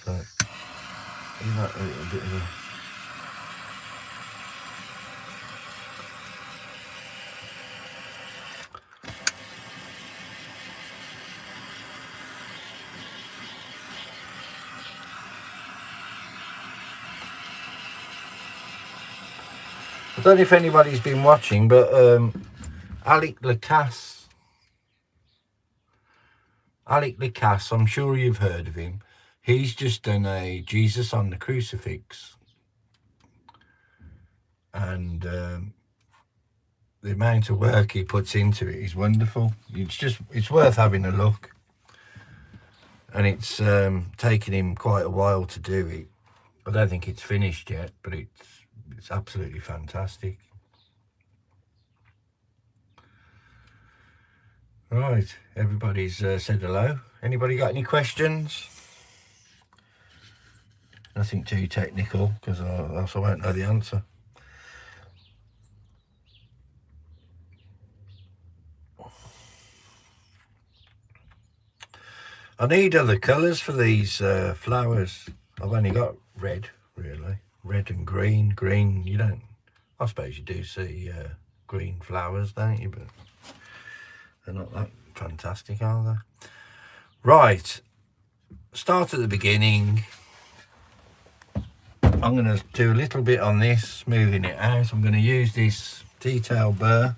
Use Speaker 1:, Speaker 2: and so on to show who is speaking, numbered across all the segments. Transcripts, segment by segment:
Speaker 1: So you know, a bit of a I don't know if anybody's been watching, but Alec Lacasse, I'm sure you've heard of him. He's just done a Jesus on the crucifix, and the amount of work he puts into it is wonderful. It's worth having a look, and it's taken him quite a while to do it. I don't think it's finished yet, but it's absolutely fantastic. Right, everybody's said hello. Anybody got any questions? Nothing too technical, because else I won't know the answer. I need other colours for these flowers. I've only got red, really. Red and green. Green, you don't... I suppose you do see green flowers, don't you? But they're not that fantastic, are they? Right. Start at the beginning. I'm going to do a little bit on this, smoothing it out. I'm going to use this detail burr.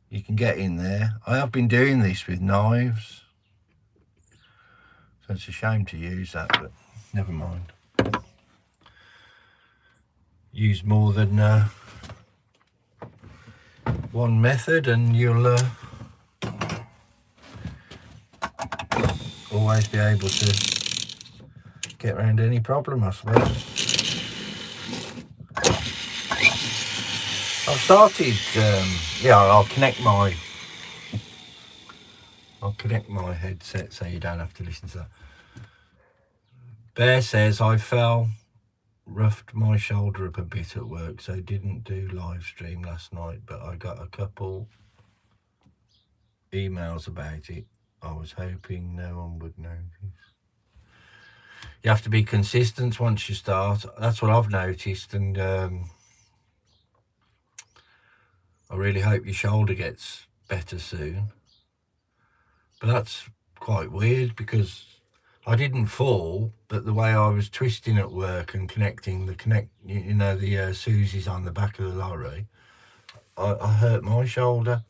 Speaker 1: You can get in there. I have been doing this with knives, so it's a shame to use that, but never mind. Use more than one method and you'll always be able to get around any problem, I suppose. I've started, yeah, I'll connect my headset so you don't have to listen to that. Bear says, I fell, roughed my shoulder up a bit at work, so didn't do live stream last night, but I got a couple emails about it. I was hoping no one would notice. You have to be consistent once you start. That's what I've noticed, and I really hope your shoulder gets better soon. But that's quite weird because I didn't fall, but the way I was twisting at work and connecting the Susies on the back of the lorry, I hurt my shoulder.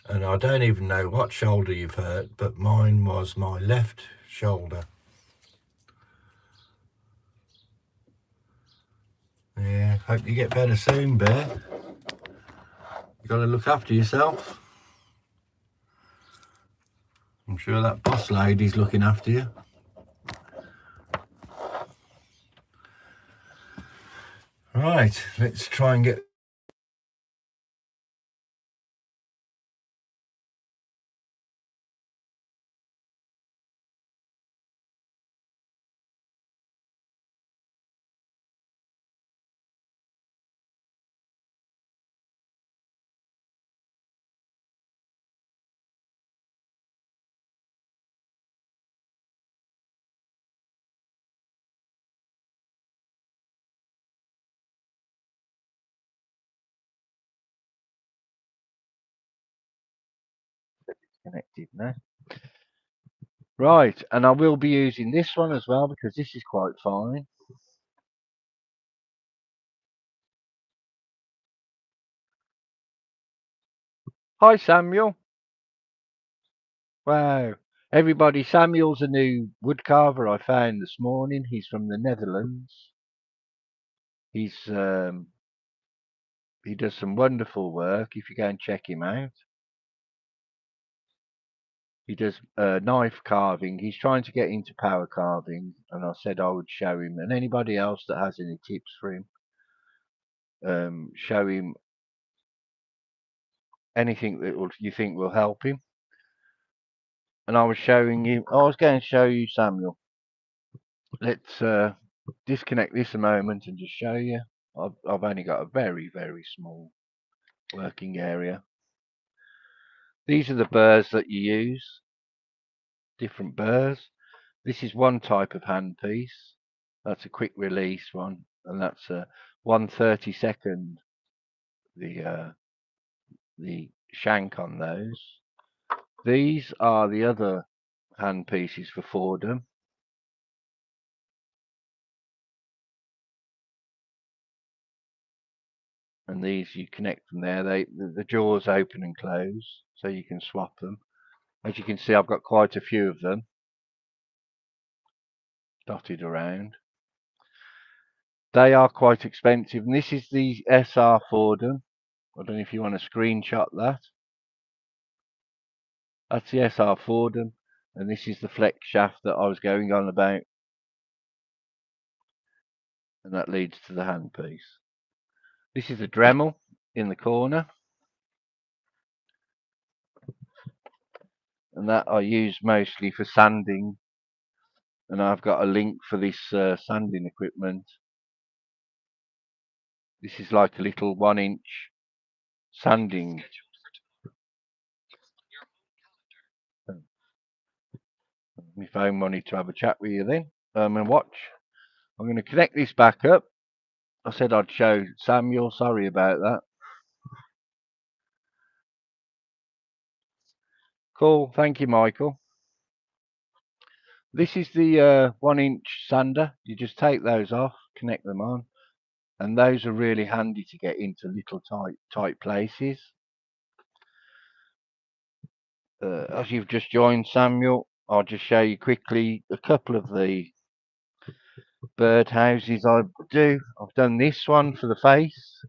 Speaker 1: And I don't even know what shoulder you've hurt, but mine was my left shoulder. Yeah, hope you get better soon, Bear. You got to look after yourself. I'm sure that boss lady's looking after you. Right, let's try and get... Connected now. Right, and I will be using this one as well because this is quite fine. Hi, Samuel. Wow. Everybody, Samuel's a new woodcarver I found this morning. He's from the Netherlands. He's he does some wonderful work if you go and check him out. He does knife carving. He's trying to get into power carving, and I said I would show him. And anybody else that has any tips for him, show him anything that you think will help him. And I was showing him. I was going to show you, Samuel. Let's disconnect this a moment and just show you. I've only got a very, very small working area. These are the burrs that you use. Different burrs.
Speaker 2: This is one type of handpiece. That's a quick release one, and that's a 1/32 the shank on those. These are the other hand pieces for Fordham. And these you connect them there. The jaws open and close, so you can swap them. As you can see, I've got quite a few of them dotted around. They are quite expensive, and this is the SR Fordham. I don't know if you want to screenshot that. That's the SR Fordham, and this is the flex shaft that I was going on about, and that leads to the handpiece. This is a Dremel in the corner, and that I use mostly for sanding, and I've got a link for this sanding equipment. This is like a little 1-inch sanding. My phone wanted to have a chat with you then. And watch. I'm going to connect this back up. I said I'd show Samuel. Sorry about that. Cool. Thank you, Michael. This is the 1-inch sander. You just take those off, connect them on, and those are really handy to get into little tight places. As you've just joined, Samuel, I'll just show you quickly a couple of the bird houses I do. I've done this one for the face,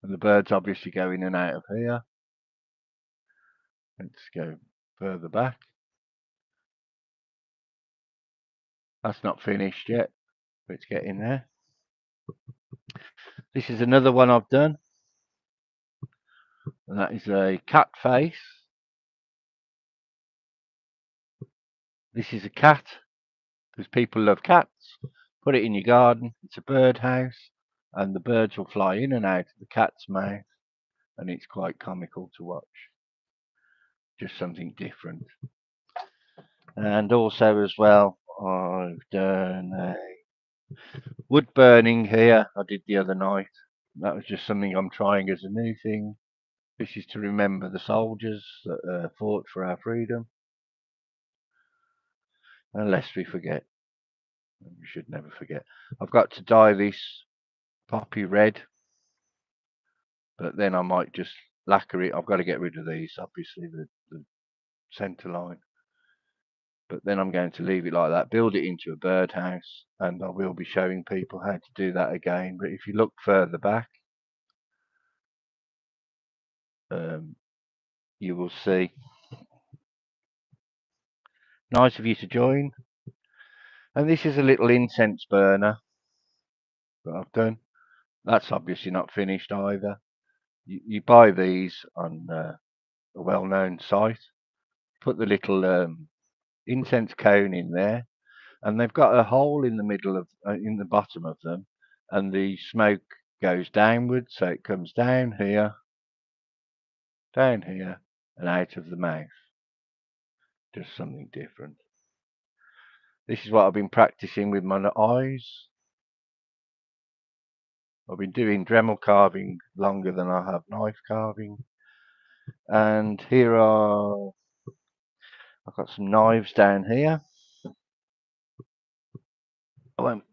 Speaker 2: and the birds obviously go in and out of here. Let's go further back. That's not finished yet, but it's getting there. This is another one I've done, and that is a cat face. This is a cat, because people love cats. Put it in your garden. It's a bird house, and the birds will fly in and out of the cat's mouth, and it's quite comical to watch. Just something different. And also as well, I've done a wood burning here. I did the other night. That was just something I'm trying as a new thing. This is to remember the soldiers that fought for our freedom. Unless we forget. We should never forget. I've got to dye this poppy red, but then I might just lacquer it. I've got to get rid of these, obviously, the centre line. But then I'm going to leave it like that, build it into a birdhouse, and I will be showing people how to do that again. But if you look further back, you will see. Nice of you to join. And this is a little incense burner that I've done. That's obviously not finished either. You buy these on a well-known site. Put the little incense cone in there, and they've got a hole in the middle of, in the bottom of them, and the smoke goes downwards, so it comes down here, and out of the mouth. Just something different. This is what I've been practicing with my eyes. I've been doing Dremel carving longer than I have knife carving. And here are, I've got some knives down here. I won't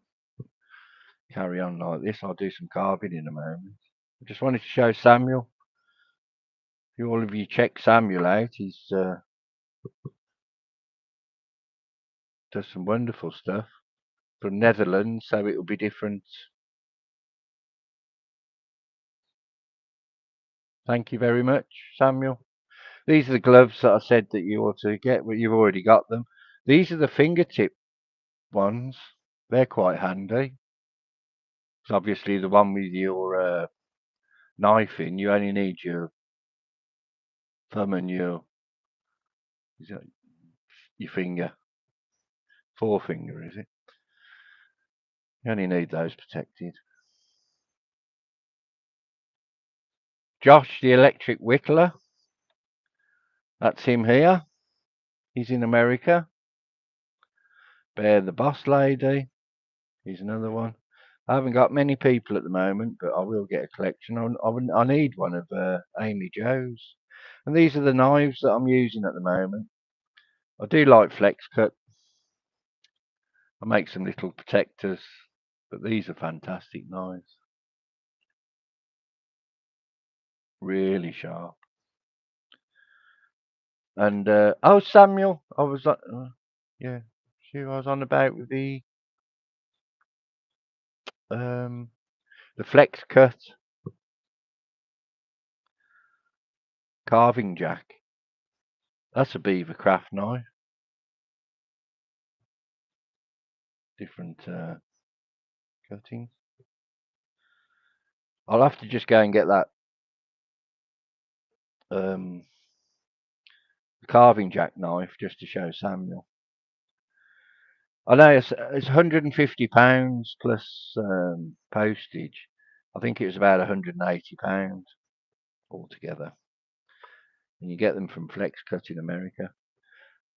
Speaker 2: carry on like this. I'll do some carving in a moment. I just wanted to show Samuel. If all of you check Samuel out, he's does some wonderful stuff from Netherlands, so it will be different. Thank you very much, Samuel. These are the gloves that I said that you ought to get, but you've already got them. These are the fingertip ones. They're quite handy. It's obviously the one with your knife in. You only need your thumb and your finger, forefinger, is it? You only need those protected. Josh, the electric whittler. That's him here. He's in America. Bear the Boss Lady. He's another one. I haven't got many people at the moment, but I will get a collection. I need one of Amy Jo's. And these are the knives that I'm using at the moment. I do like flex cut. I make some little protectors, but these are fantastic knives. Really sharp. And oh, Samuel, I was yeah, I was on about with the flex cut carving jack. That's a beaver craft knife. Different cuttings. I'll have to just go and get that carving jack knife just to show Samuel. I know it's £150 plus postage. I think it was about £180 altogether. And you get them from Flex Cut in America.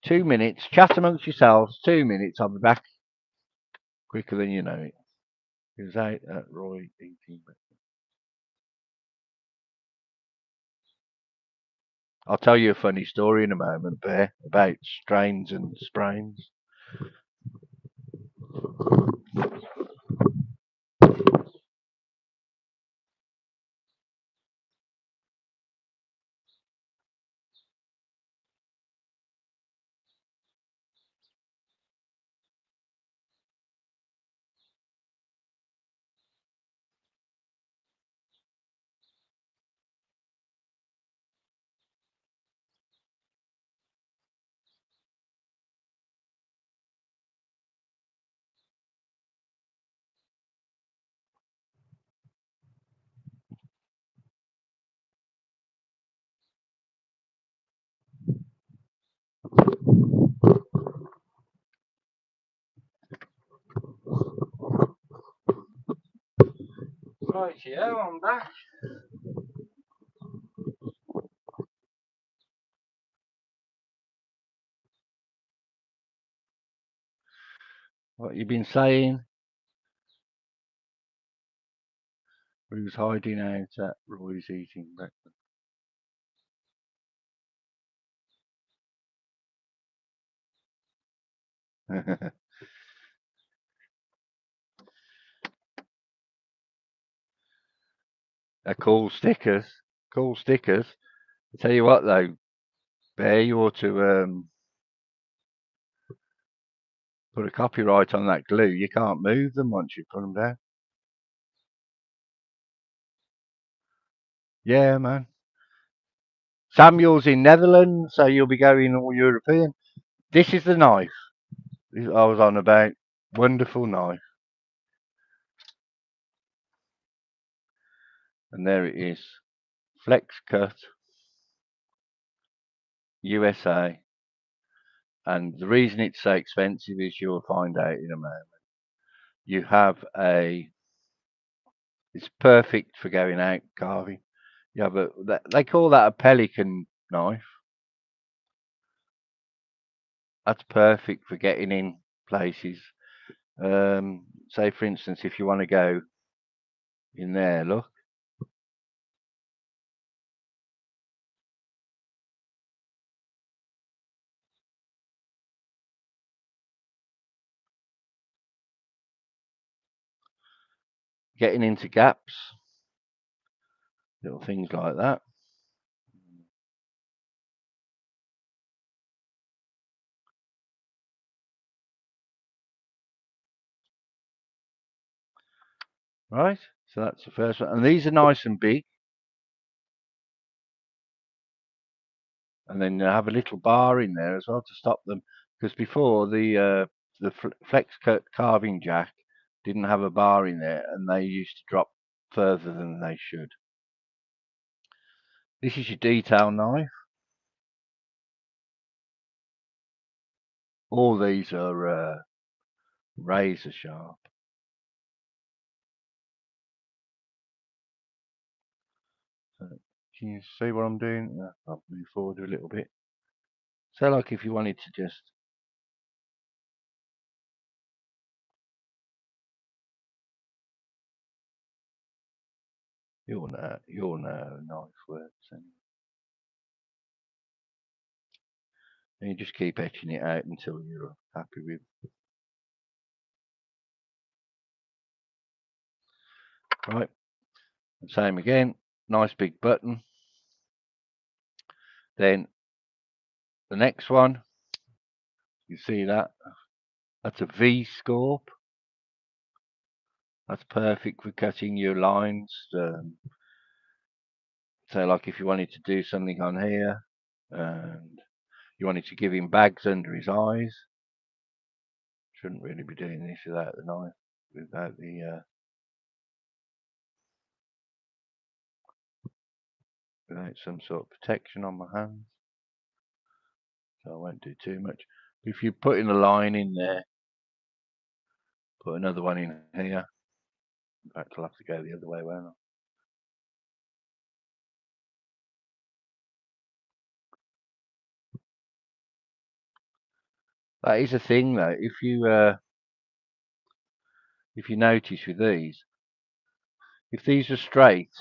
Speaker 2: 2 minutes, chat amongst yourselves. 2 minutes, I'll be back quicker than you know it. He was out at Roy eating. I'll tell you a funny story in a moment, Bear, about strains and sprains. Right, yeah, I'm back. What you been saying? We was hiding out at Roy's eating breakfast. They're cool stickers. Cool stickers. I tell you what though, Bear, you ought to put a copyright on that glue. You can't move them once you put them down. Yeah, man. Samuel's in Netherlands, so you'll be going all European. This is the knife I was on about. Wonderful knife. And there it is. Flex Cut USA. And the reason it's so expensive is you'll find out in a moment. You have it's perfect for going out carving. Yeah, but they call that a pelican knife. That's perfect for getting in places. Say, for instance, if you want to go in there, look. Getting into gaps, little things like that. Right, so that's the first one. And these are nice and big. And then you have a little bar in there as well to stop them. Because before, the flex cut carving jack didn't have a bar in there, and they used to drop further than they should. This is your detail knife. All these are razor sharp. So, can you see what I'm doing? I'll move forward a little bit. So like if you wanted to just you'll know knife works, and you just keep etching it out until you're happy with. Right, and same again, nice big button. Then the next one, you see that? That's a V scorp. That's perfect for cutting your lines. So like if you wanted to do something on here, and you wanted to give him bags under his eyes, shouldn't really be doing this without the knife, without the without some sort of protection on my hands. So I won't do too much. If you're putting a line in there, put another one in here. In fact, I'll have to go the other way around. That is a thing though. If you notice with these, if these are straight,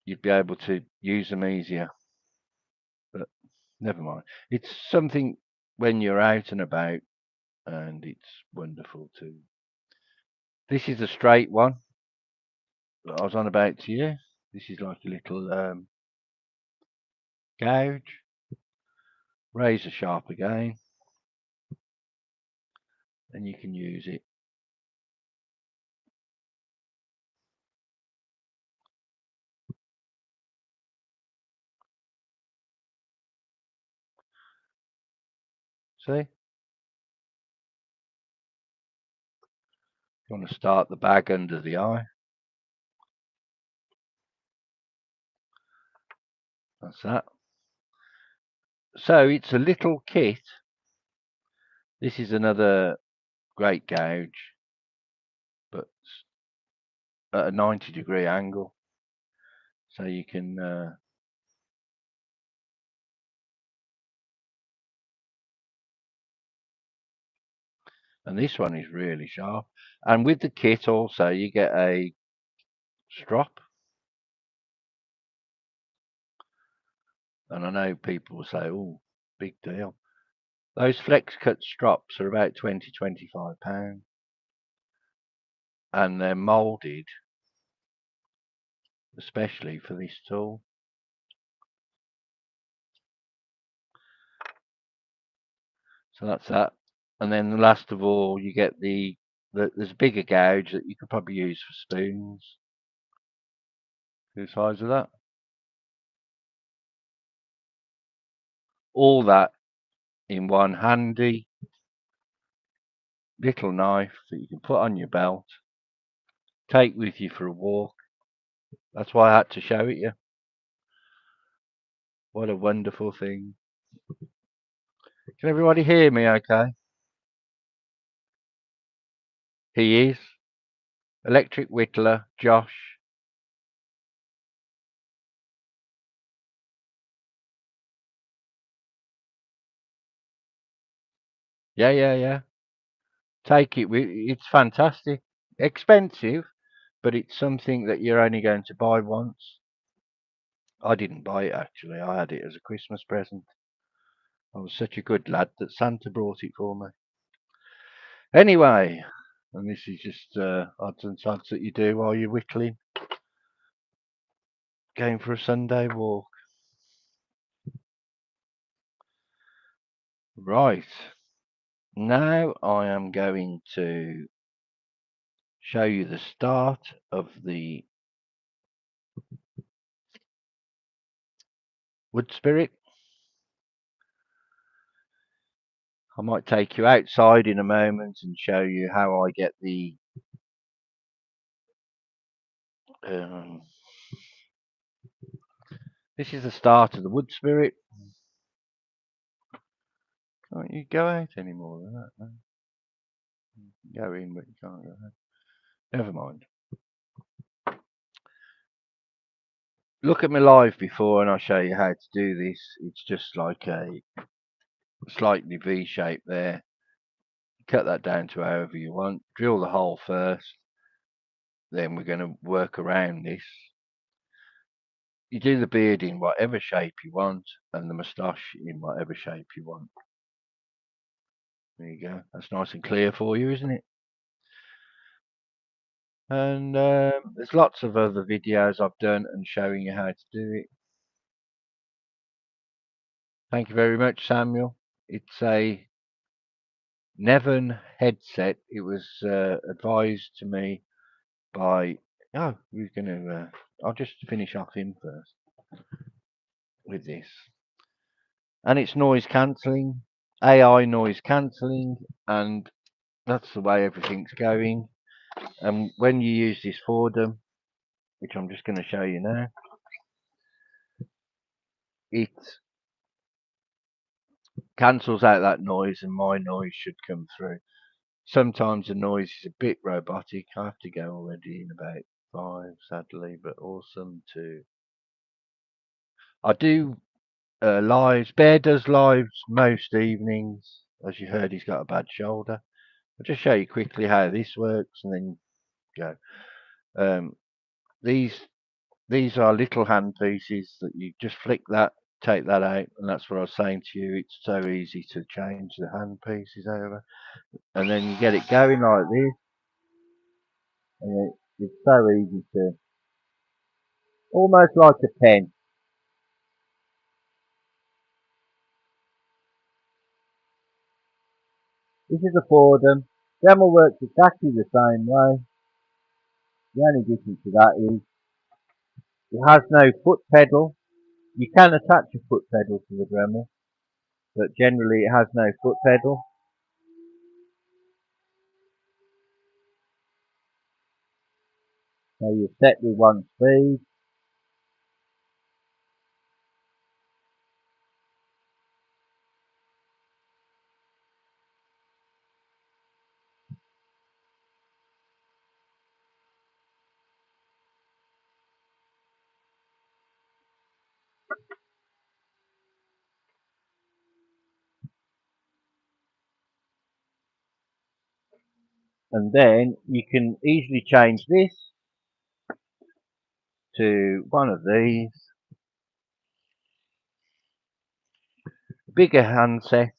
Speaker 2: you'd be able to use them easier. But never mind. It's something when you're out and about, and it's wonderful too. This is a straight one that I was on about to you. This is like a little gouge, razor sharp again, and you can use it. See? You want to start the bag under the eye. That's that. So it's a little kit. This is another great gouge, but at a 90-degree angle. So you can and this one is really sharp. And with the kit also you get a strop. And I know people will say, oh, big deal. Those flex cut strops are about £20–25, and they're moulded especially for this tool. So that's that. And then last of all, you get there's a bigger gouge that you could probably use for spoons. The size of that. All that in one handy little knife that you can put on your belt, take with you for a walk. That's why I had to show it you. What a wonderful thing. Can everybody hear me okay? He is Electric Whittler Josh. Yeah. Take it with. It's fantastic. Expensive, but it's something that you're only going to buy once. I didn't buy it actually. I had it as a Christmas present. I was such a good lad that Santa brought it for me. Anyway, and this is just odds and sods that you do while you're whittling. Going for a Sunday walk. Right. Now I am going to show you the start of the wood spirit. I might take you outside in a moment and show you how I get the this is the start of the wood spirit. Can't you go out any more than that? No? Go in, but you can't go out. Never mind. Look at my live before and I'll show you how to do this. It's just like a slightly V-shaped there. Cut that down to however you want. Drill the hole first. Then we're going to work around this. You do the beard in whatever shape you want, and the moustache in whatever shape you want. There you go. That's nice and clear for you, isn't it? And there's lots of other videos I've done and showing you how to do it. Thank you very much, Samuel. It's a Nevin headset. It was advised to me by... Oh, we're going to... I'll just finish off him first with this. And it's noise cancelling, AI noise cancelling, and that's the way everything's going. And when you use this Fordham, which I'm just going to show you now, it cancels out that noise and my noise should come through. Sometimes the noise is a bit robotic. I have to go already in about 5, sadly, but awesome too. I do lives. Bear does lives most evenings. As you heard, he's got a bad shoulder. I'll just show you quickly how this works and then go. These are little hand pieces that you just flick that, take that out, and that's what I was saying to you. It's so easy to change the hand pieces over, and then you get it going like this, and it's so easy to, almost like a pen. This is a Fordham. Dremel works exactly the same way. The only difference to that is it has no foot pedal. You can attach a foot pedal to the Dremel, but generally it has no foot pedal. So you're set with one speed. And then you can easily change this to one of these. Bigger handset,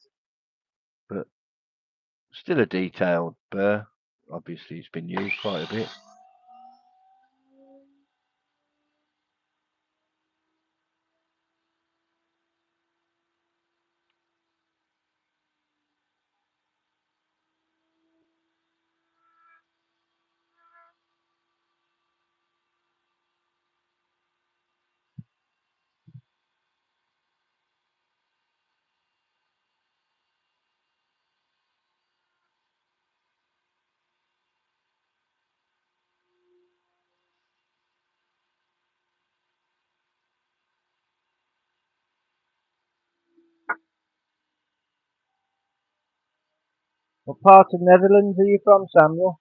Speaker 2: but still a detailed burr. Obviously it's been used quite a bit. What part of Netherlands are you from, Samuel?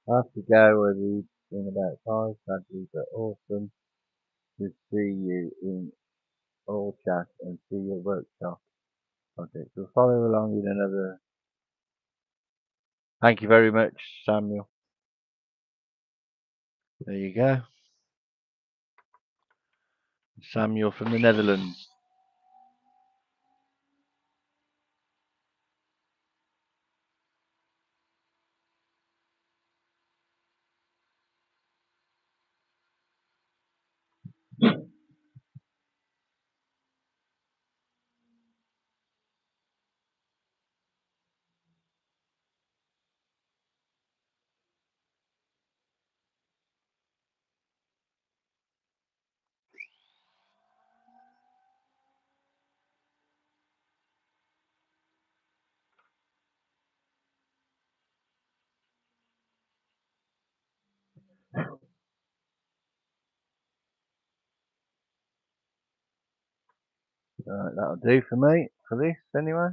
Speaker 2: I have to go where we've been about 5, sadly, but awesome to see you in all chat and see your workshop project. We'll follow along in another. Thank you very much, Samuel. There you go. Samuel from the Netherlands. Right, that'll do for me, for this anyway.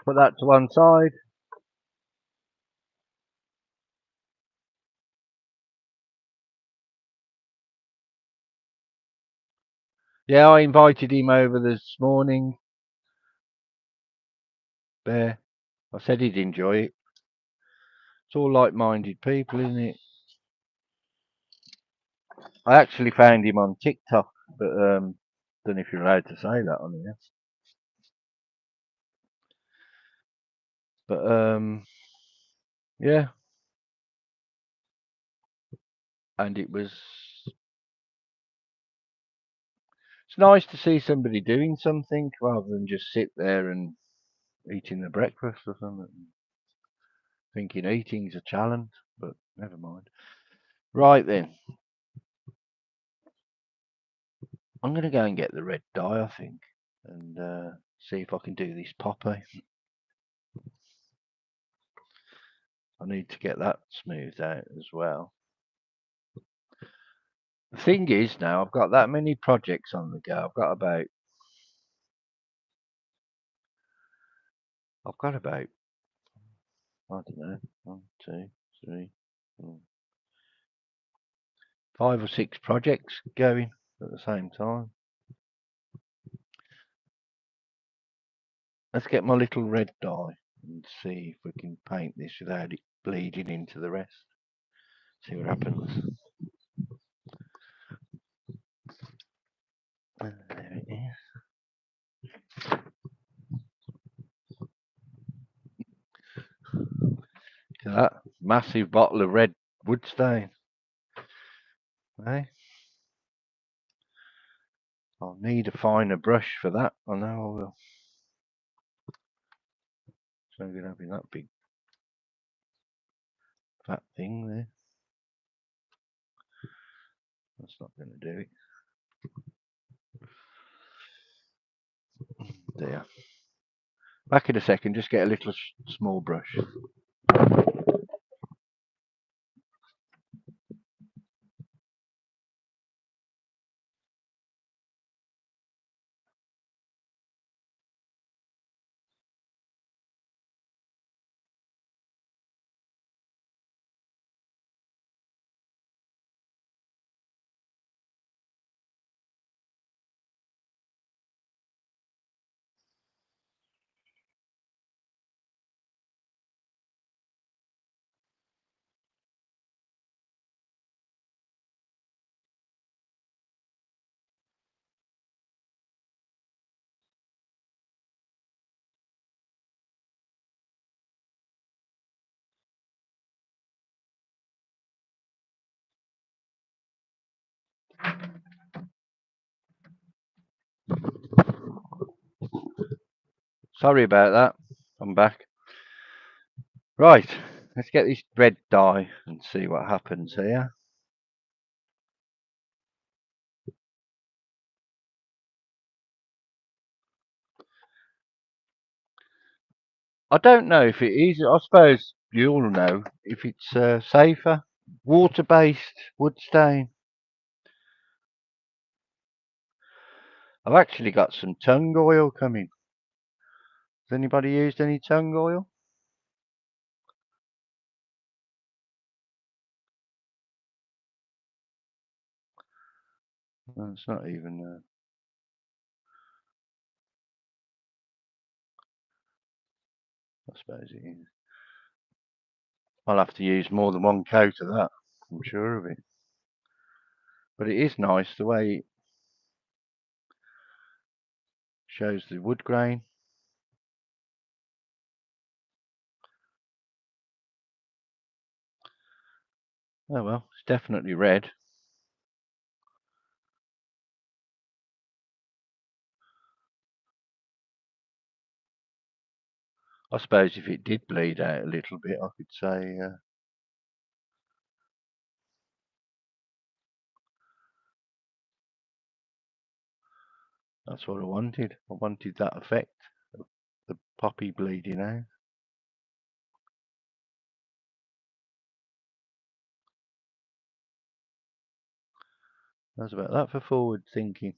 Speaker 2: Put that to one side. Yeah, I invited him over this morning. There. I said he'd enjoy it. It's all like-minded people, isn't it? I actually found him on TikTok, but don't know if you're allowed to say that on here. But yeah, and it's nice to see somebody doing something rather than just sit there and eating their breakfast or something. Thinking eating's a challenge, but never mind. Right then, I'm going to go and get the red dye, I think, and see if I can do this poppy. I need to get that smoothed out as well. The thing is now, I've got that many projects on the go. I've got about, I don't know, 1, 2, 3, 4, 5 or 6 projects going at the same time. Let's get my little red dye and see if we can paint this without it bleeding into the rest. See what happens. There it is. Look at that massive bottle of red wood stain. Eh? I'll need a finer brush for that. I know I will. So I'm going to have that big fat thing there. That's not going to do it. There. Back in a second, just get a little small brush. Sorry about that. I'm back. Right, let's get this red dye and see what happens here. I don't know if it is. I suppose you all know if it's safer. Water-based wood stain. I've actually got some tung oil coming. Has anybody used any tung oil? No, it's not even. I suppose it is. I'll have to use more than one coat of that. I'm sure of it. But it is nice the way it shows the wood grain. Oh well, it's definitely red. I suppose if it did bleed out a little bit, I could say that's what I wanted. I wanted that effect of the poppy bleeding out. That's about that for forward thinking.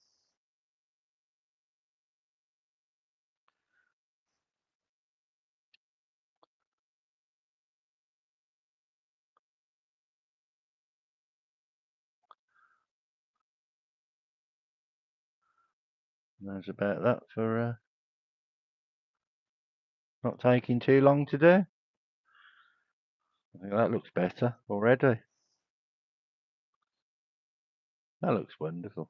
Speaker 2: That's about that for not taking too long to do. I think that looks better already. That looks wonderful.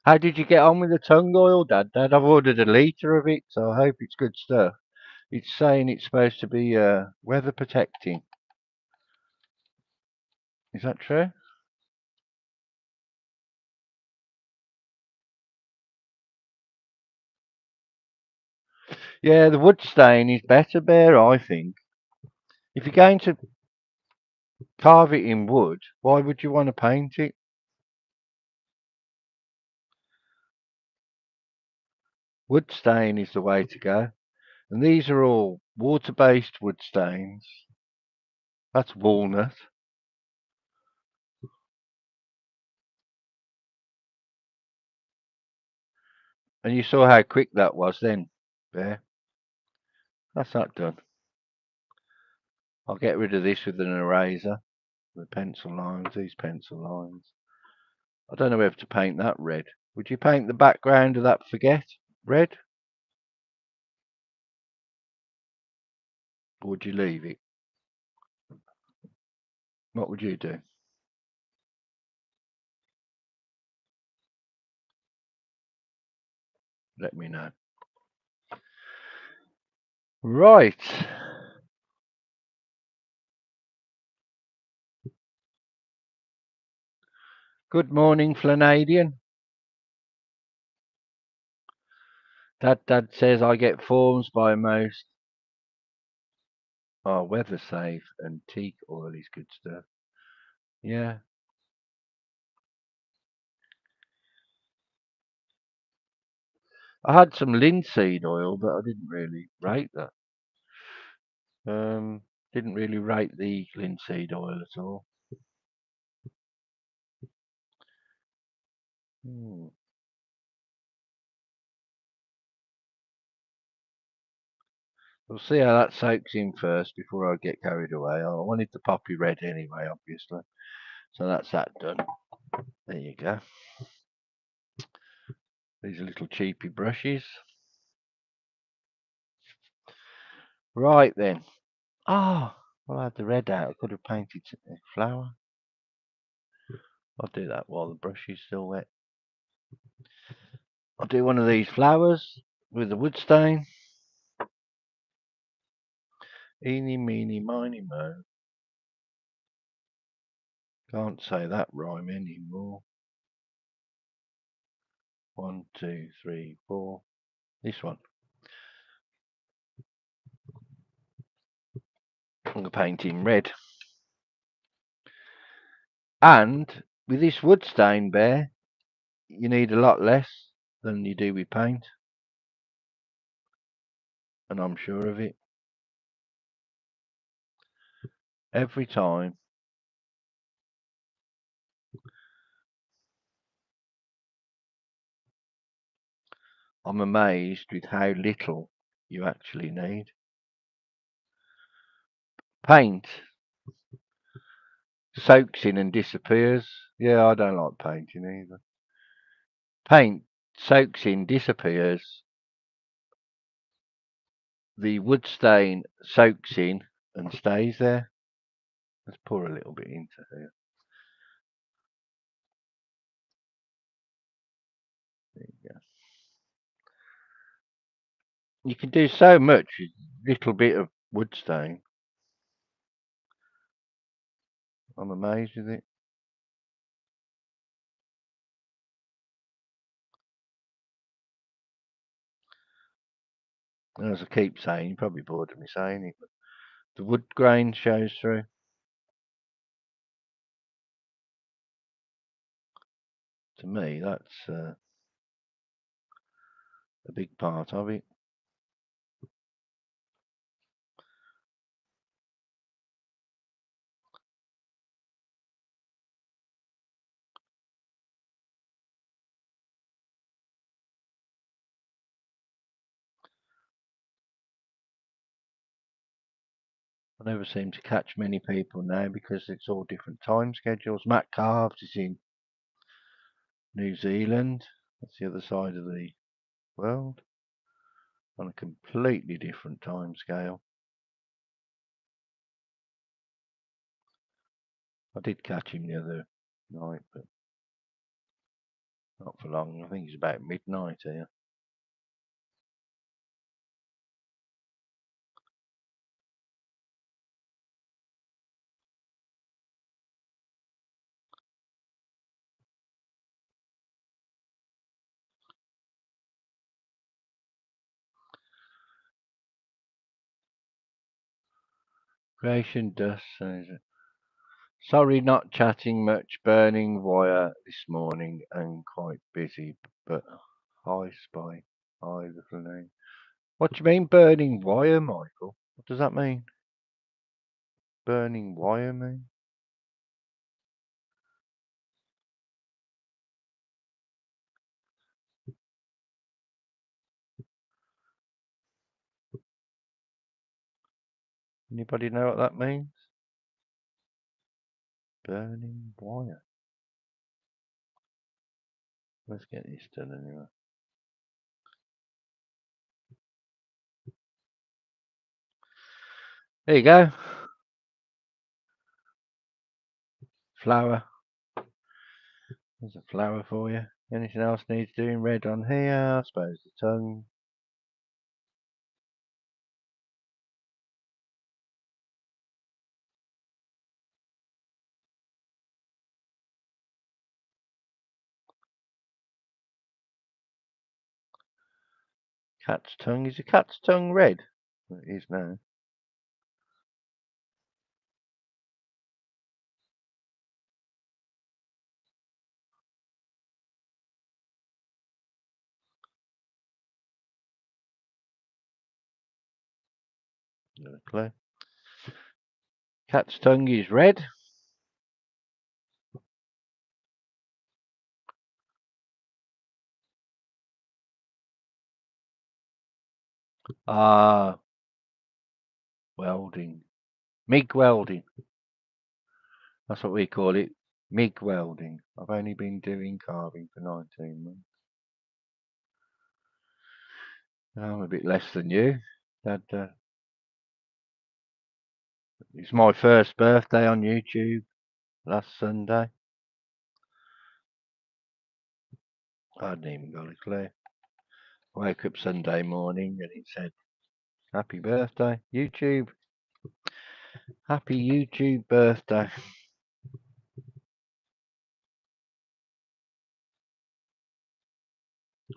Speaker 2: How did you get on with the tung oil, Dad? I've ordered a litre of it, so I hope it's good stuff. It's saying it's supposed to be weather protecting. Is that true? Yeah, the wood stain is better, Bear, I think. If you're going to carve it in wood, why would you want to paint it? Wood stain is the way to go. And these are all water-based wood stains. That's walnut. And you saw how quick that was then, Bear. That's that done. I'll get rid of this with an eraser. The pencil lines, these pencil lines. I don't know whether to paint that red. Would you paint the background of that forget red? Or would you leave it? What would you do? Let me know. Right. Good morning, Flanadian. Dad says I get forms by most. Oh, weather safe and teak oil is good stuff. Yeah. I had some linseed oil, but I didn't really rate that. Didn't really rate the linseed oil at all. Hmm. We'll see how that soaks in first before I get carried away. I wanted the poppy red anyway, obviously. So that's that done. There you go. These are little cheapy brushes. Right then. Ah, well, I had the red out. I could have painted a flower. I'll do that while the brush is still wet. I'll do one of these flowers with the wood stain. Eeny, meeny, miny, mo. Can't say that rhyme anymore. 1, 2, 3, 4. This one. I'm going to paint in red. And with this wood stain, Bear, you need a lot less than you do with paint. And I'm sure of it. Every time. I'm amazed with how little you actually need. Paint soaks in and disappears. Yeah, I don't like painting either. Paint soaks in, disappears. The wood stain soaks in and stays there. Let's pour a little bit into here. There you go. You can do so much with a little bit of wood stain. I'm amazed with it. And as I keep saying, you're probably bored of me saying it, but the wood grain shows through. To me, that's a big part of it. I never seem to catch many people now because it's all different time schedules. Matt Carves is in New Zealand. That's the other side of the world. On a completely different time scale. I did catch him the other night, but not for long. I think it's about midnight here. Creation dust. Sorry, not chatting much. Burning wire this morning and quite busy. But hi, Spy. Hi, little name. What do you mean, burning wire, Michael? What does that mean? Burning wire mean? Anybody know what that means? Burning wire. Let's get this done anyway. There you go. Flower. There's a flower for you. Anything else needs doing? Red on here. I suppose the tongue. Cat's tongue. Is a cat's tongue red? It is now. No clue. Cat's tongue is red. Ah, welding. MIG welding. That's what we call it. MIG welding. I've only been doing carving for 19 months. I'm a bit less than you. Dad, it's my first birthday on YouTube last Sunday. I hadn't even got a clue. I woke up Sunday morning and it said, "Happy birthday, YouTube. Happy YouTube birthday."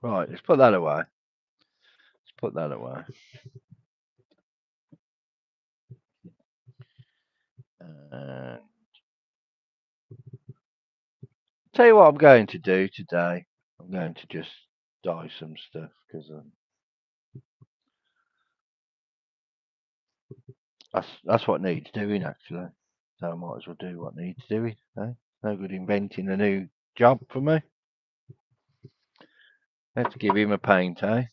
Speaker 2: Right, let's put that away. Let's put that away. Tell you what I'm going to do today. I'm going to just dye some stuff because that's what needs doing actually. So I might as well do what needs doing. Eh? No good inventing a new job for me. Let's give him a paint, eh?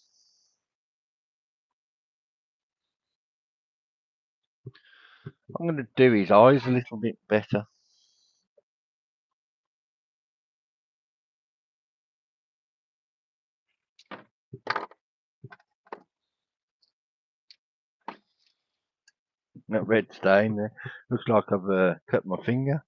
Speaker 2: I'm going to do his eyes a little bit better. That red stain there. Looks like I've cut my finger.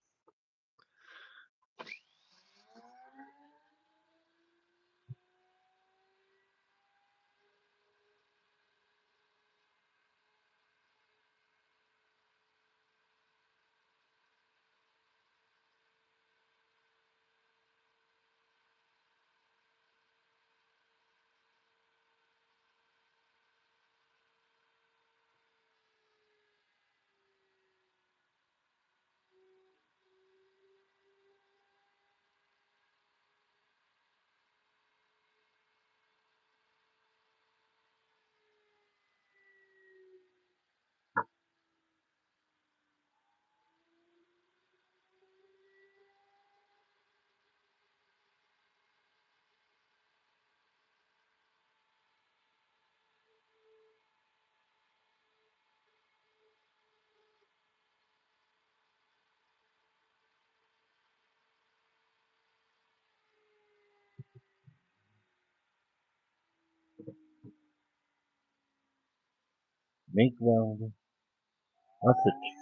Speaker 2: MIG welding.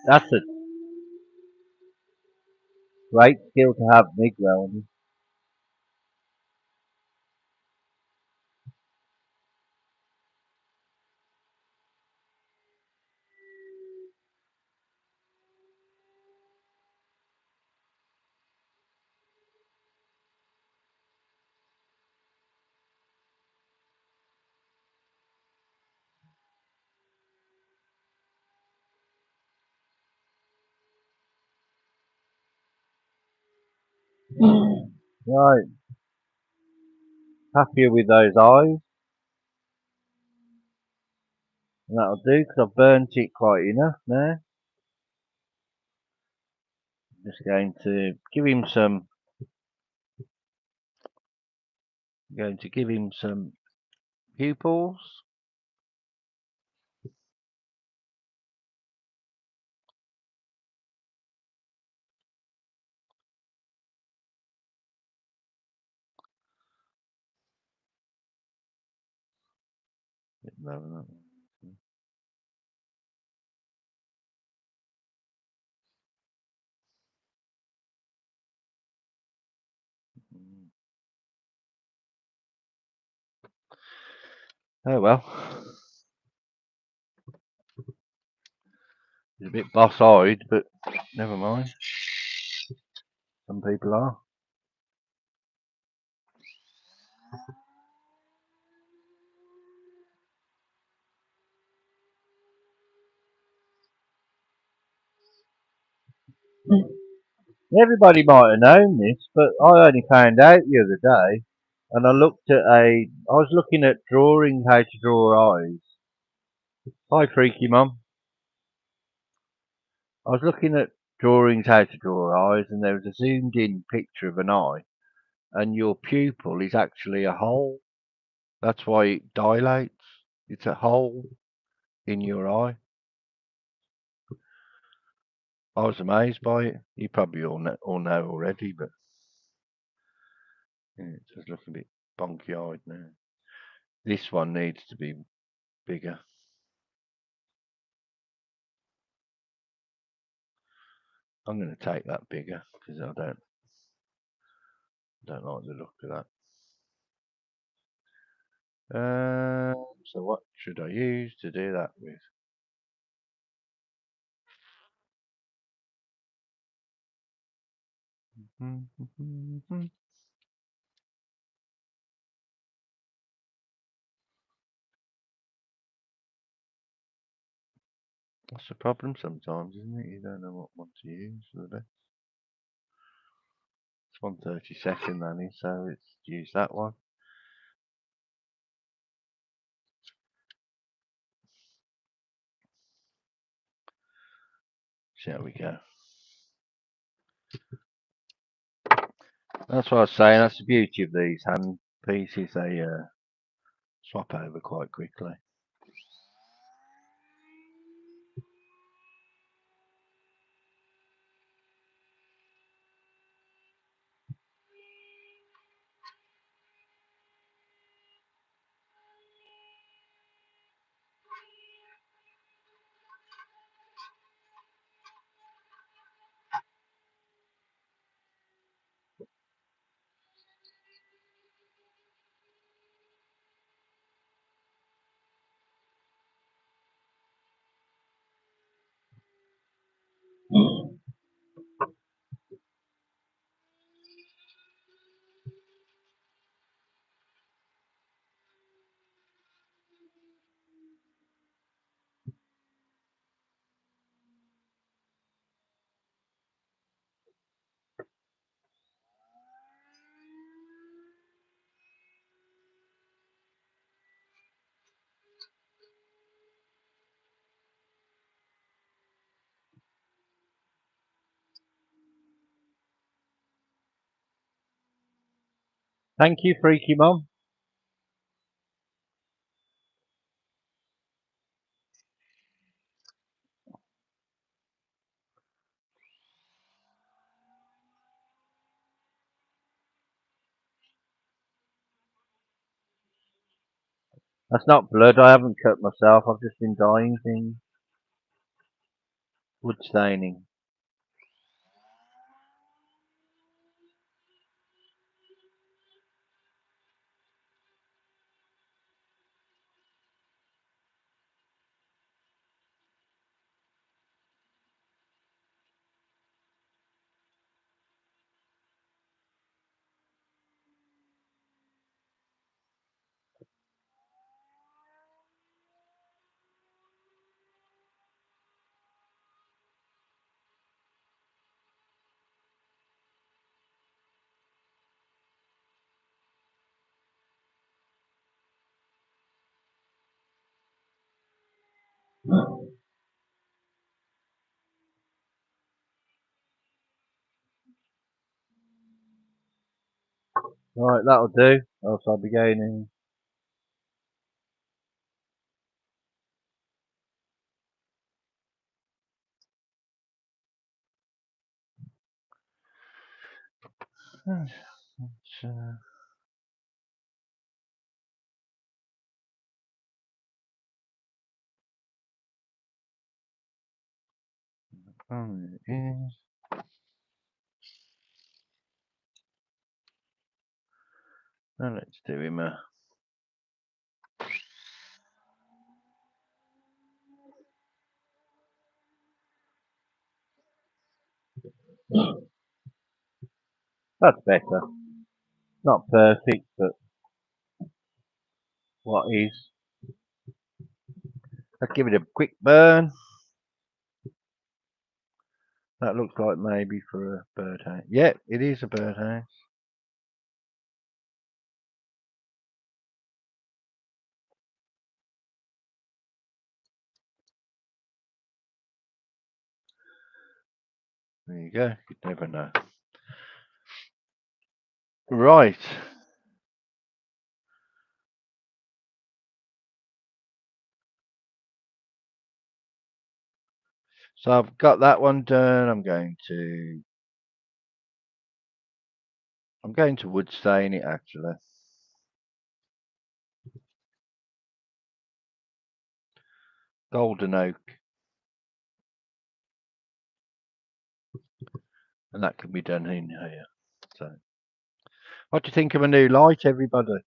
Speaker 2: That's a great skill to have, MIG welding. Right, happier with those eyes. And that'll do because I've burnt it quite enough now. Just going to give him some. Going to give him some pupils. Oh well. He's a bit boss-eyed, but never mind. Some people are. Everybody might have known this, but I only found out the other day, and I was looking at drawing how to draw eyes. Hi, Freaky Mum. I was looking at drawings how to draw eyes, and there was a zoomed in picture of an eye, and your pupil is actually a hole. That's why it dilates. It's a hole in your eye. I was amazed by it. You probably all know already, but yeah, it does look a bit bonky-eyed now. This one needs to be bigger. I'm going to take that bigger because I don't like the look of that. So what should I use to do that with? That's the problem sometimes, isn't it? You don't know what one to use for the best. It's 1/32, that is, so let's use that one. See how we go. That's what I was saying. That's the beauty of these hand pieces. They swap over quite quickly. Thank you, Freaky Mum. That's not blood. I haven't cut myself. I've just been dyeing things. Wood staining. Right, that'll do. Else I'll be going in. It is. Now let's do him a. That's better. Not perfect, but what is? Let's give it a quick burn. That looks like maybe for a birdhouse. Yeah, it is a birdhouse. There you go. You'd never know. Right. So I've got that one done. I'm going to wood stain it actually. Golden oak. And that can be done in here. So what do you think of a new light, everybody?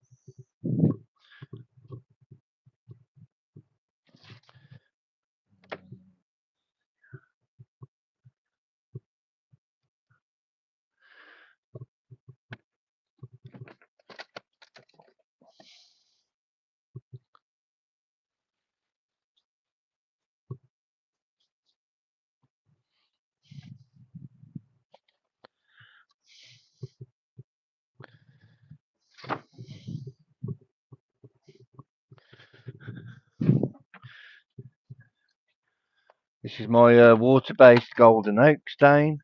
Speaker 2: This is my water-based golden oak stain.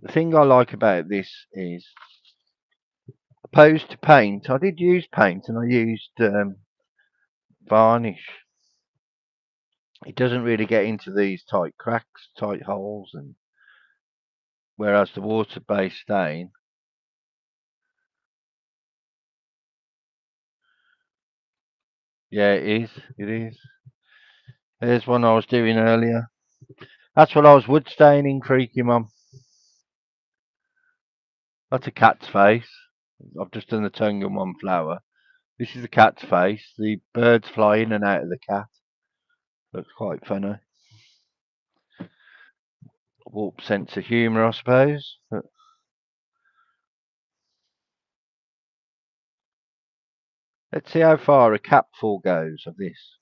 Speaker 2: The thing I like about this is, opposed to paint, I did use paint and I used varnish. It doesn't really get into these tight cracks, tight holes, and whereas the water-based stain, yeah, it is. It is. There's one I was doing earlier. That's what I was wood staining, Creaky Mum. That's a cat's face. I've just done the tongue and one flower. This is the cat's face. The birds fly in and out of the cat. Looks quite funny. Warp sense of humour, I suppose. But let's see how far a capful goes of this.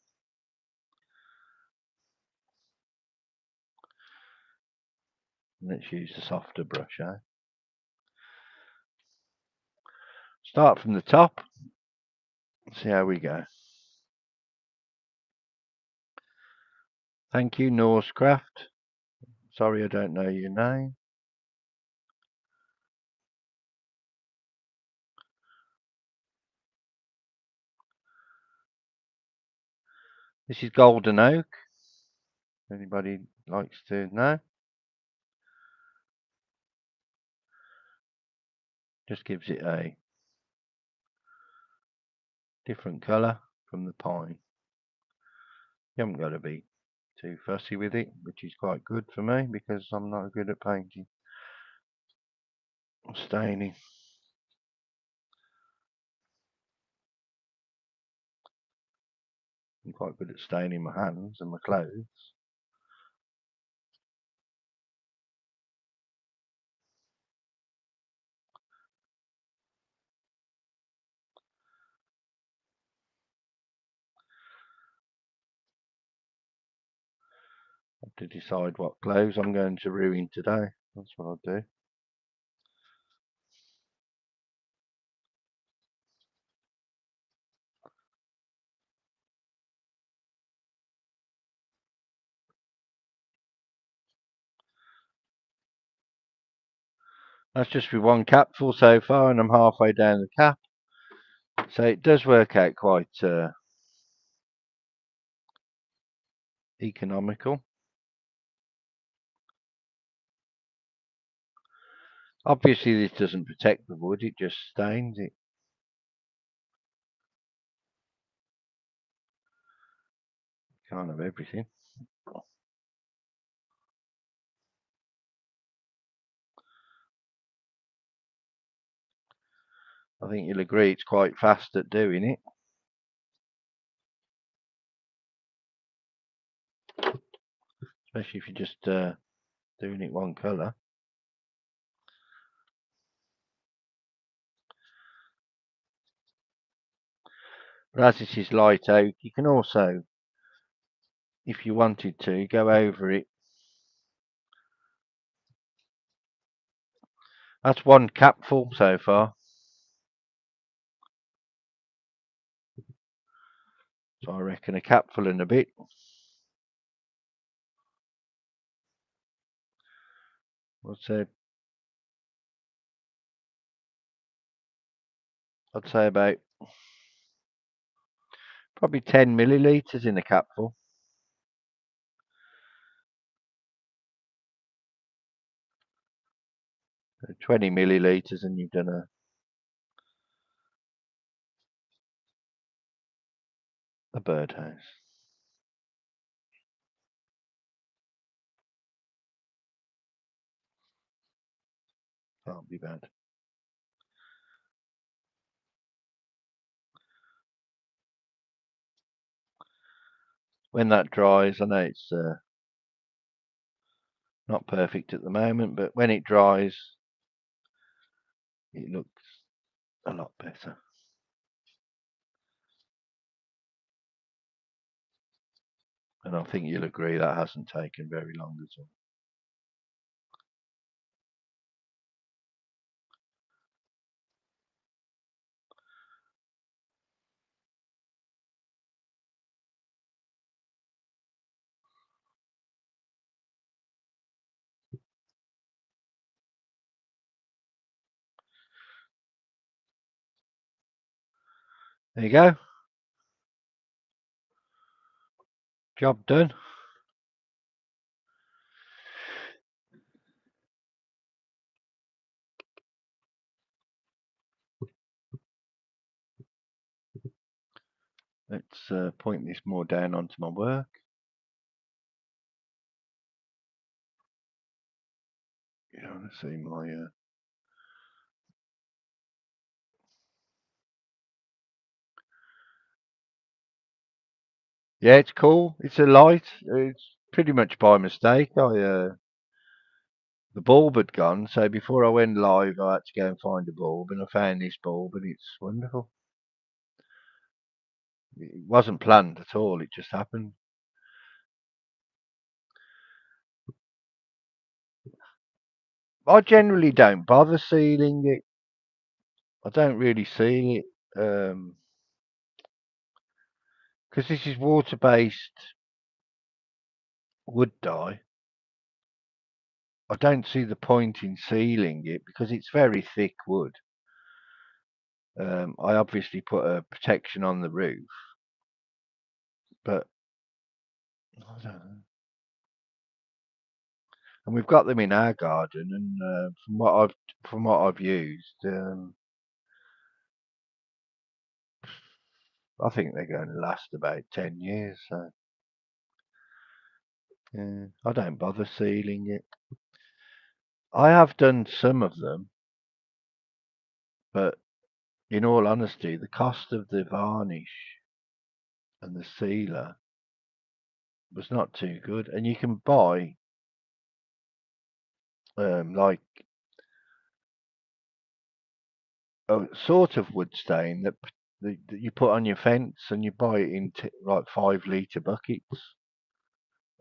Speaker 2: Let's use the softer brush, eh? Start from the top. See how we go. Thank you, Norsecraft. Sorry I don't know your name. This is golden oak. Anybody likes to know? Just gives it a different colour. from the pine. You haven't got to be too fussy with it, which is quite good for me because I'm not good at painting or staining. I'm quite good at staining my hands and my clothes. I have to decide what clothes I'm going to ruin today. That's what I'll do. That's just with one capful so far, and I'm halfway down the cap. So it does work out quite economical. Obviously this doesn't protect the wood, it just stains it. Can't have everything. I think you'll agree it's quite fast at doing it. Especially if you're just doing it one colour. But as this is light oak, you can also, if you wanted to, go over it. That's one capful so far. So I reckon a capful and a bit. I'd say about probably 10 millilitres in a capful. 20 millilitres and you've done a birdhouse. Can't be bad. When that dries, I know it's not perfect at the moment, but when it dries, it looks a lot better. And I think you'll agree that hasn't taken very long at all. There you go. Job done. Let's point this more down onto my work. You want to see my yeah, it's cool. It's a light. It's pretty much by mistake. The bulb had gone, so before I went live, I had to go and find a bulb, and I found this bulb, and it's wonderful. It wasn't planned at all. It just happened. I generally don't bother sealing it. I don't really seal it because this is water-based wood dye. I don't see the point in sealing it because it's very thick wood. I obviously put a protection on the roof, but I don't know. And we've got them in our garden, and from what I've used, I think they're going to last about 10 years. So yeah, I don't bother sealing it. I have done some of them, but in all honesty, the cost of the varnish and the sealer was not too good. And you can buy like a sort of wood stain that you put on your fence, and you buy it in like 5 litre buckets.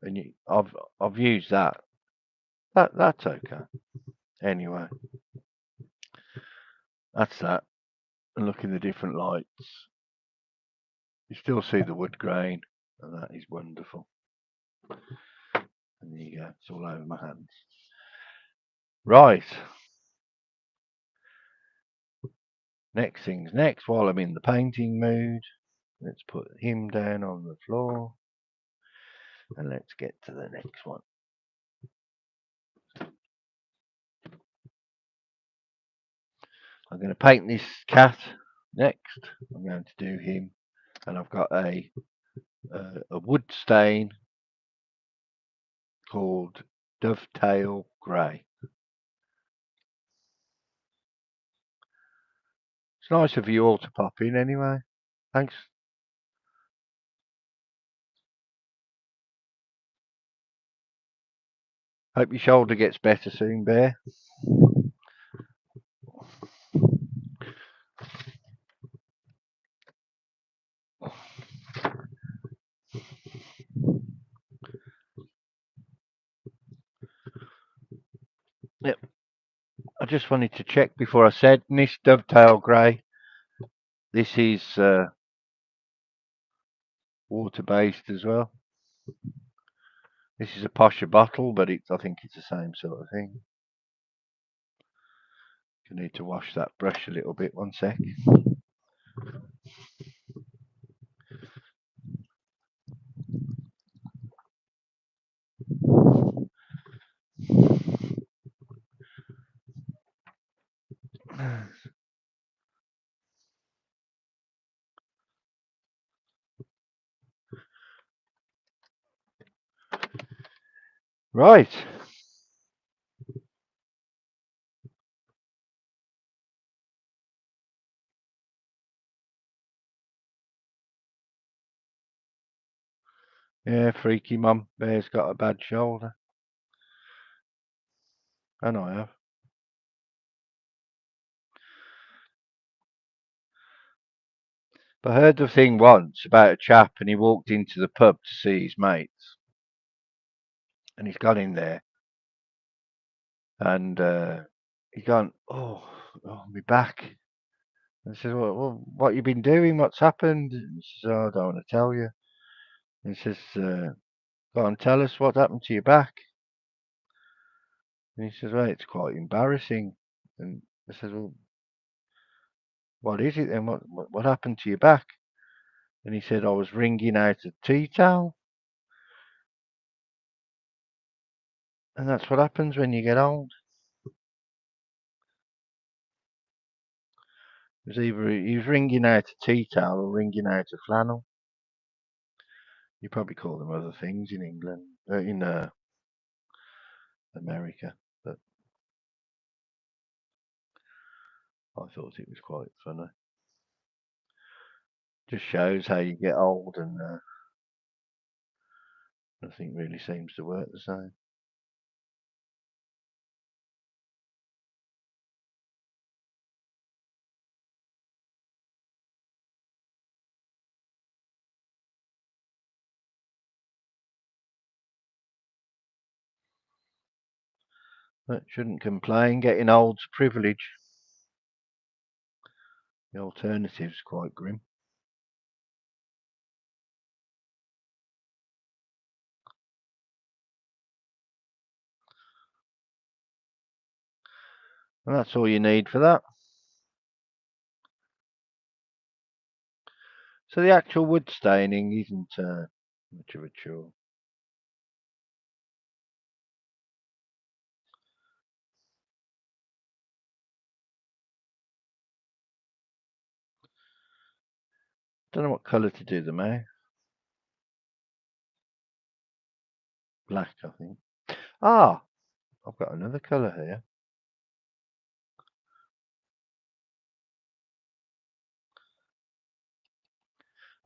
Speaker 2: And I've used that. That's okay. Anyway, that's that. And look in the different lights. You still see the wood grain, and that is wonderful. And there you go. It's all over my hands. Right. Next thing's next. While I'm in the painting mood, let's put him down on the floor, and let's get to the next one. I'm going to paint this cat next. I'm going to do him, and I've got a wood stain called Dovetail Grey. It's nice of you all to pop in anyway. Thanks. Hope your shoulder gets better soon, Bear. Yep. I just wanted to check before I said this Dovetail Grey. This is water-based as well. This is a posher bottle, but I think it's the same sort of thing. You need to wash that brush a little bit. One sec. Right. Yeah, freaky mum. Bear's got a bad shoulder. And I have. But I heard the thing once about a chap, and he walked into the pub to see his mates. And he's gone in there, and he's gone, my back. And I says, well, what you been doing? What's happened? And he says, I don't want to tell you. And he says, go on, tell us what happened to your back. And he says, well, it's quite embarrassing. And I says, well, what is it then? What happened to your back? And he said, I was wringing out a tea towel. And that's what happens when you get old. It was either he was wringing out a tea towel or wringing out a flannel. You probably call them other things in England, in America. But I thought it was quite funny. Just shows how you get old, and nothing really seems to work the same. But shouldn't complain. Getting old's a privilege. The alternative's quite grim. And that's all you need for that. So the actual wood staining isn't much of a chore. Don't know what colour to do the mouth. Black, I think. Ah, I've got another colour here.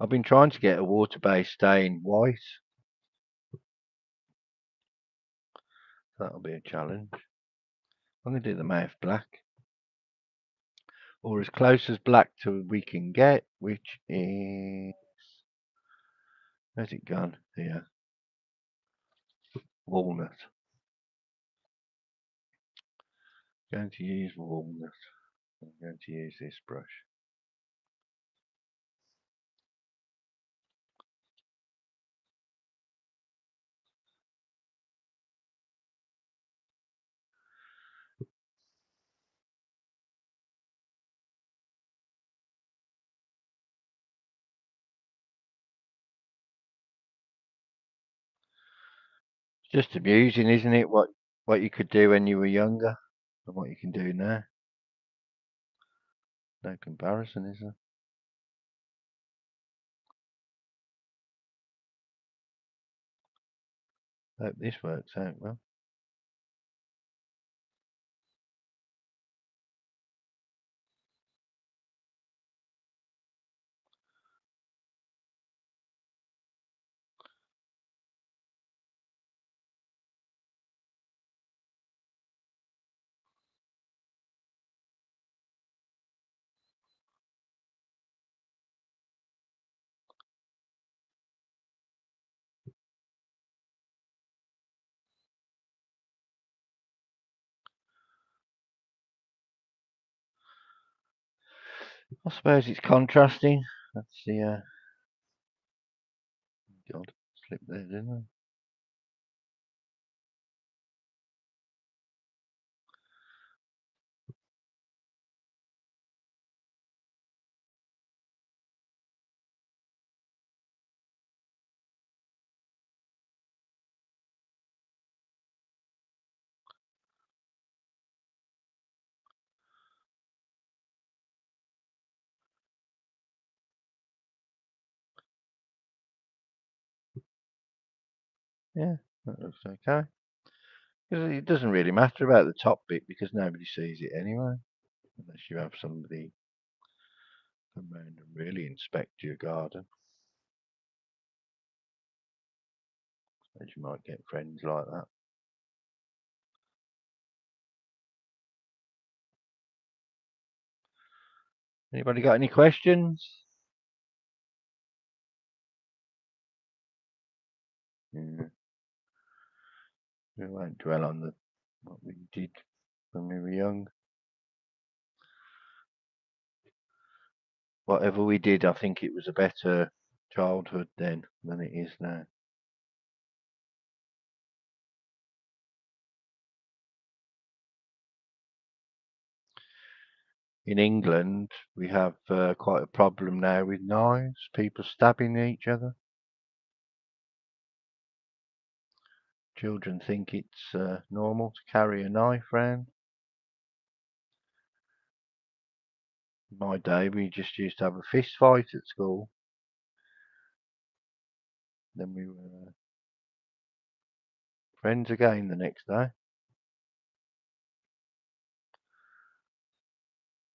Speaker 2: I've been trying to get a water-based stain white. That'll be a challenge. I'm going to do the mouth black. Or as close as black to we can get, which is... Where's it gone? Here. Walnut. I'm going to use walnut. I'm going to use this brush. It's just amusing, isn't it? What you could do when you were younger and what you can do now. No comparison, is there? Hope this works out well. I suppose it's contrasting. That's the God, slipped there, didn't I? Yeah, that looks okay. It doesn't really matter about the top bit because nobody sees it anyway, unless you have somebody come round and really inspect your garden. As you might get friends like that. Anybody got any questions? Yeah. We won't dwell on what we did when we were young. Whatever we did, I think it was a better childhood then than it is now. In England, we have quite a problem now with knives, people stabbing each other. Children think it's normal to carry a knife around. In my day, we just used to have a fist fight at school. Then we were friends again the next day.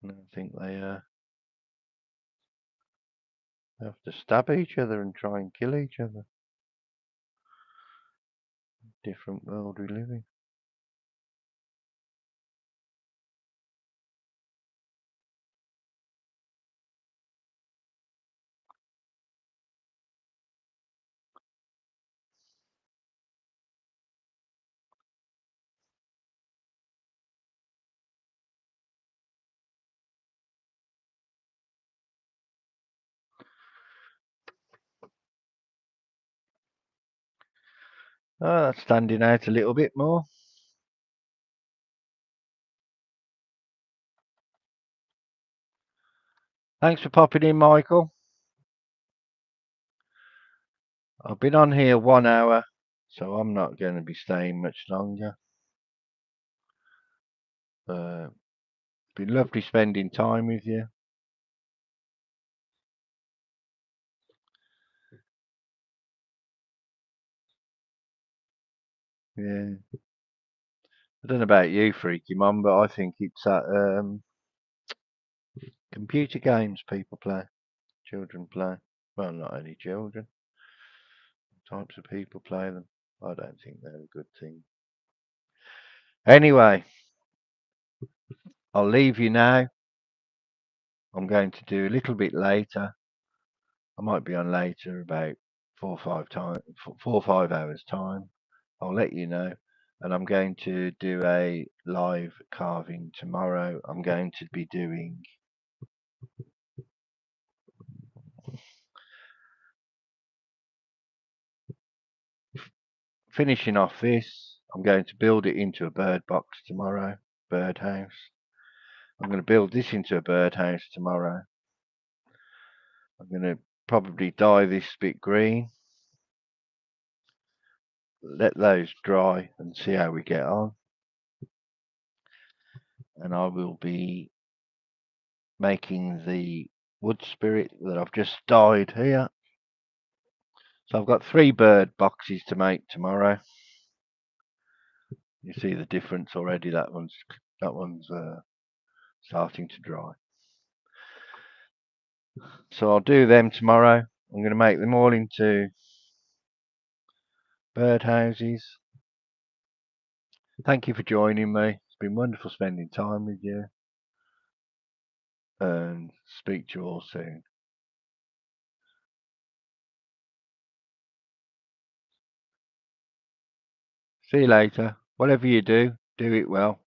Speaker 2: And I think they have to stab each other and try and kill each other. Different world we live in. Oh, that's standing out a little bit more. Thanks for popping in, Michael. I've been on here 1 hour, so I'm not going to be staying much longer. It's been lovely spending time with you. Yeah. I don't know about you, Freaky Mum, but I think it's that computer games people play, children play. Well, not only children, types of people play them. I don't think they're a good thing. Anyway, I'll leave you now. I'm going to do a little bit later. I might be on later, about 4 or 5 hours time. I'll let you know. And I'm going to do a live carving tomorrow. I'm going to be doing finishing off this. I'm going to build it into a bird box tomorrow, birdhouse. I'm going to build this into a birdhouse tomorrow. I'm going to probably dye this bit green. Let those dry and see how we get on. And I will be making the wood spirit that I've just dyed here. So I've got 3 bird boxes to make tomorrow. You see the difference already. That one's starting to dry. So I'll do them tomorrow. I'm going to make them all into bird houses. Thank you for joining me. It's been wonderful spending time with you. And speak to you all soon. See you later. Whatever you do, do it well.